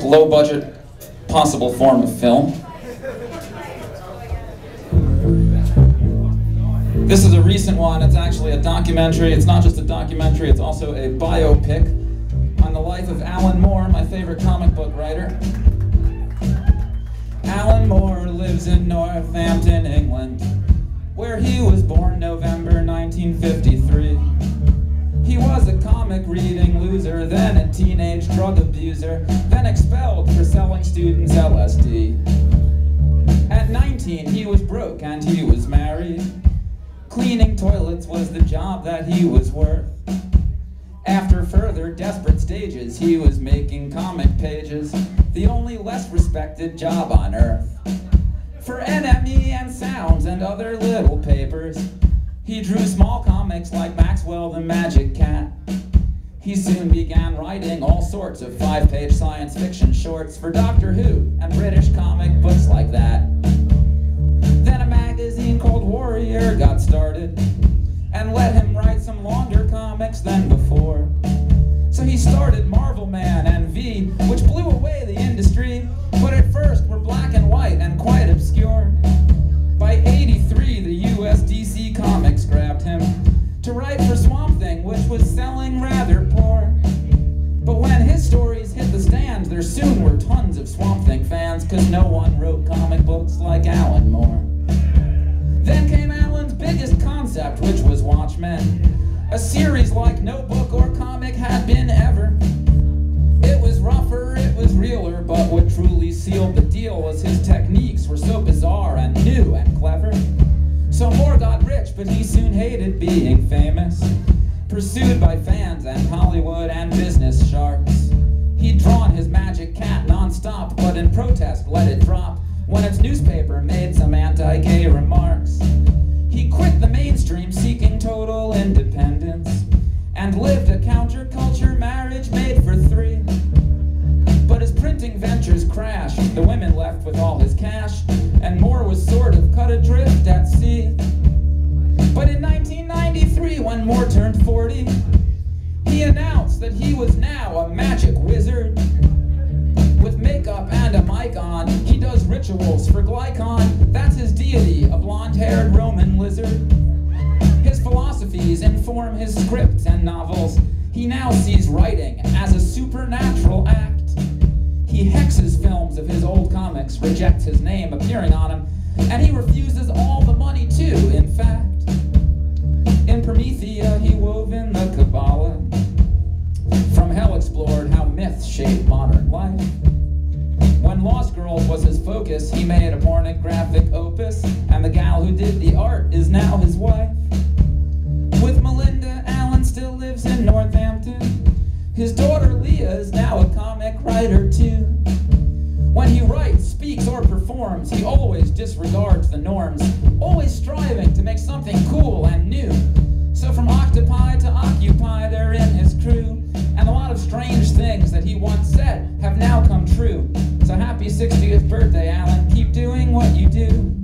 most low-budget possible form of film. This is a recent one. It's actually a documentary. It's not just a documentary, it's also a biopic on the life of Alan Moore, my favorite comic book writer. Alan Moore lives in Northampton, England, where he was born November 1953. He was a comic reading loser, then a teenage drug abuser, then expelled for selling students LSD. At 19, he was broke and he was married. Cleaning toilets was the job that he was worth. After further desperate stages, he was making comic pages, the only less respected job on earth. For NME and Sounds and other little papers, he drew small comics like Maxwell the Magic Cat. He soon began writing all sorts of 5-page science fiction shorts for Doctor Who and British comic books like that. Then a magazine called Warrior got started and let him write some longer comics than before. So he started Marvel Man and V, which blew away the industry, but at first were black and white and quite obscure. By '83, the US DC Comics grabbed him to write for Swamp Thing, which was selling rather poor. But when his stories hit the stands, there soon were tons of Swamp Thing fans, cause no one wrote comic books like Alan Moore. Then came Alan's biggest concept, which was Watchmen, a series like no book or comic had been ever. It was rougher, it was realer, but what truly sealed the deal was his techniques were so bizarre and new and clever. So Moore got rich, but he soon hated being famous, pursued by fans and Hollywood and business sharks. He'd drawn his Magic Cat non-stop, but in protest let it drop when its newspaper made some anti-gay remarks. He quit the mainstream seeking total independence and lived a counterculture marriage made for three. But his printing ventures crashed, the women left with all his cash, and Moore was sort of cut adrift at sea. But in 1993, when Moore turned 40, he announced that he was now a magic wizard. With makeup and a mic on, he does rituals for Glycon. That's his deity, a blonde-haired Roman lizard. His philosophies inform his scripts and novels. He now sees writing as a supernatural act. He hexes films of his old comics, rejects his name appearing on them, and he refuses all the money too, in fact. In Promethea, he wove in the Kabbalah. From hell explored how myths shape modern life. When Lost Girls was his focus, he made a pornographic opus, and the gal who did the art is now his wife. With Melinda, Alan still lives in Northampton. His daughter Leah is now a comic writer too. When he writes, speaks, or performs, he always disregards the norms, always striving to make something cool and new. So from Octopi to Occupy, they're in his crew, and a lot of strange things that he once said have now come true. So happy 60th birthday, Alan. Keep doing what you do.